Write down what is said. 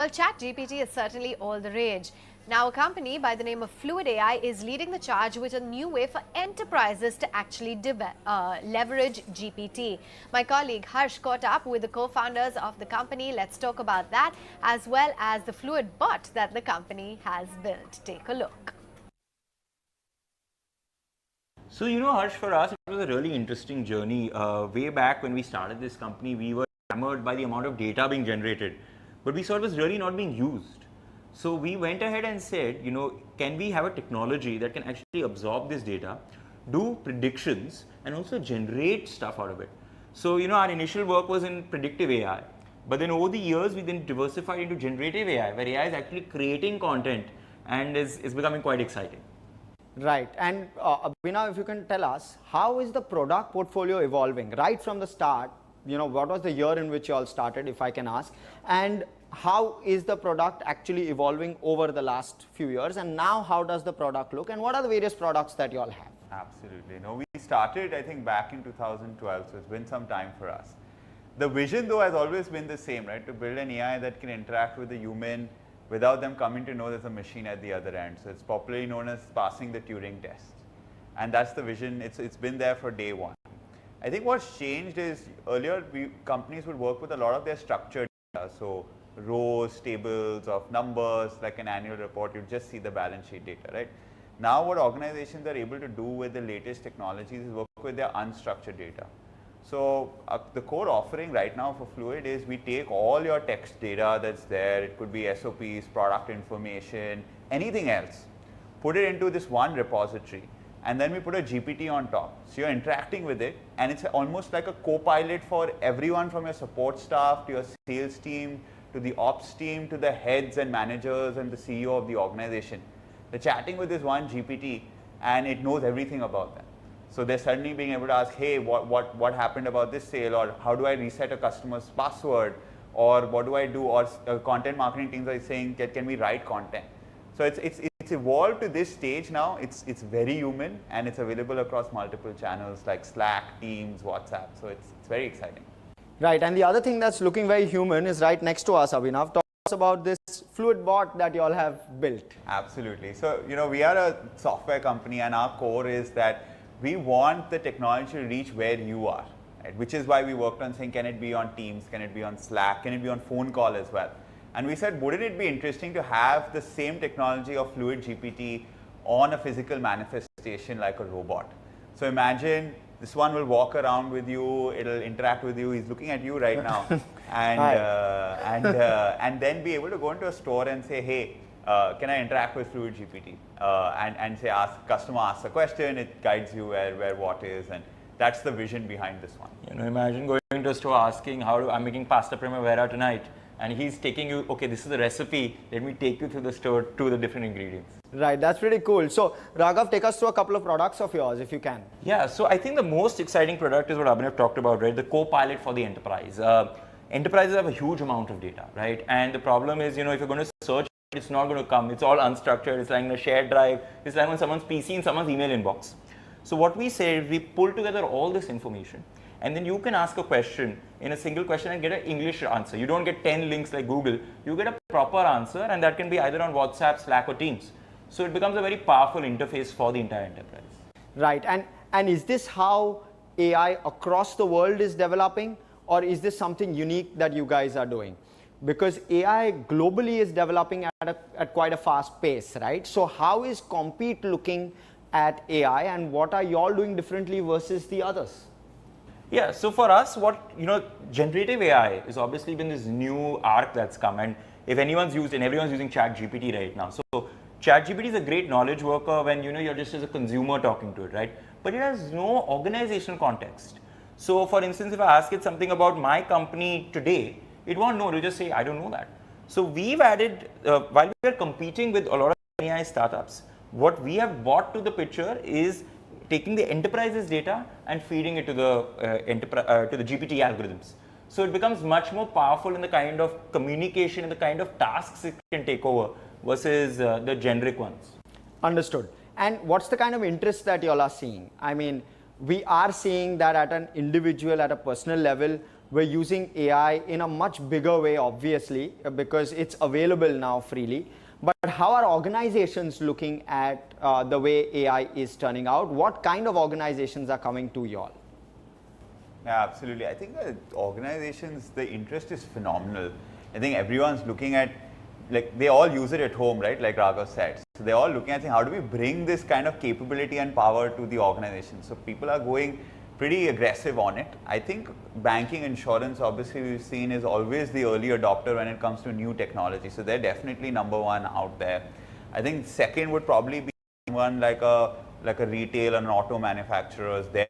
Well, ChatGPT is certainly all the rage. Now, a company by the name of Fluid AI is leading the charge with a new way for enterprises to actually leverage GPT. My colleague Harsh caught up with the co-founders of the company. Let's talk about that, as well as the Fluid bot that the company has built. Take a look. So, Harsh, for us, it was a really interesting journey. Way back when we started this company, we were hammered by the amount of data being generated, but we saw it was really not being used. So we went ahead and said, can we have a technology that can actually absorb this data, do predictions, and also generate stuff out of it? So, our initial work was in predictive AI, but then over the years, we then diversified into generative AI, where AI is actually creating content and is becoming quite exciting. Right. And Abhinav, if you can tell us, how is the product portfolio evolving right from the start? What was the year in which you all started, if I can ask? And how is the product actually evolving over the last few years? And now how does the product look? And what are the various products that you all have? Absolutely. We started, I think, back in 2012, so it's been some time for us. The vision, though, has always been the same, right? To build an AI that can interact with a human without them coming to know there's a machine at the other end. So it's popularly known as passing the Turing test. And that's the vision. It's been there for day one. I think what's changed is earlier companies would work with a lot of their structured data. So rows, tables of numbers, like an annual report, you just see the balance sheet data, right? Now what organizations are able to do with the latest technologies is work with their unstructured data. So the core offering right now for Fluid is we take all your text data that's there, it could be SOPs, product information, anything else, put it into this one repository, and then we put a GPT on top. So you're interacting with it, and it's almost like a co-pilot for everyone from your support staff to your sales team, to the ops team, to the heads and managers and the CEO of the organization. They're chatting with this one GPT, and it knows everything about them. So they're suddenly being able to ask, hey, what happened about this sale, or how do I reset a customer's password, or what do I do, or content marketing teams are saying, can we write content? So it's evolved to this stage now. It's very human, and it's available across multiple channels like Slack, Teams, WhatsApp. So it's very exciting. Right, and the other thing that's looking very human is right next to us, Abhinav. Talk to us about this Fluid bot that you all have built. Absolutely. So, we are a software company, and our core is that we want the technology to reach where you are, right? Which is why we worked on saying, can it be on Teams, can it be on Slack, can it be on phone call as well? And we said, wouldn't it be interesting to have the same technology of Fluid GPT on a physical manifestation like a robot? So imagine this one will walk around with you, it'll interact with you, he's looking at you right now, and then be able to go into a store and say, hey, can I interact with Fluid GPT? And say, customer asks a question, it guides you where what is, and that's the vision behind this one. Imagine going to a store asking, I'm making pasta primavera tonight, and he's taking you, okay, this is the recipe, let me take you through the store to the different ingredients. Right, that's pretty cool. So Raghav, take us through a couple of products of yours, if you can. Yeah, so I think the most exciting product is what Abhinav talked about, right? The co-pilot for the enterprise. Enterprises have a huge amount of data, right? And the problem is, if you're going to search, it's not going to come. It's all unstructured. It's like in a shared drive. It's like on someone's PC in someone's email inbox. So what we say is we pull together all this information, and then you can ask a question in a single question and get an English answer. You don't get 10 links like Google. You get a proper answer, and that can be either on WhatsApp, Slack, or Teams. So it becomes a very powerful interface for the entire enterprise. Right, and is this how AI across the world is developing, or is this something unique that you guys are doing? Because AI globally is developing at quite a fast pace, right? So how is Compete looking at AI, and what are you all doing differently versus the others? Yeah, so for us, generative AI has obviously been this new arc that's come, and if anyone's used, and everyone's using ChatGPT right now. So ChatGPT is a great knowledge worker when you're just as a consumer talking to it, right? But it has no organizational context. So for instance, if I ask it something about my company today, it won't know, it'll just say, I don't know that. So we've added, while we are competing with a lot of AI startups, what we have brought to the picture is taking the enterprise's data and feeding it to the GPT algorithms. So it becomes much more powerful in the kind of communication and the kind of tasks it can take over versus the generic ones. Understood. And what's the kind of interest that you all are seeing? I mean, we are seeing that at an individual, at a personal level, we're using AI in a much bigger way, obviously, because it's available now freely. But how are organizations looking at the way AI is turning out? What kind of organizations are coming to y'all? Yeah, absolutely. I think organizations, the interest is phenomenal. I think everyone's looking at, like, they all use it at home, right? Like Raghav said. So they're all looking at saying, how do we bring this kind of capability and power to the organization? So people are going pretty aggressive on it. I think banking, insurance, obviously we've seen is always the early adopter when it comes to new technology. So they're definitely number one out there. I think second would probably be one like a retail and auto manufacturers. They're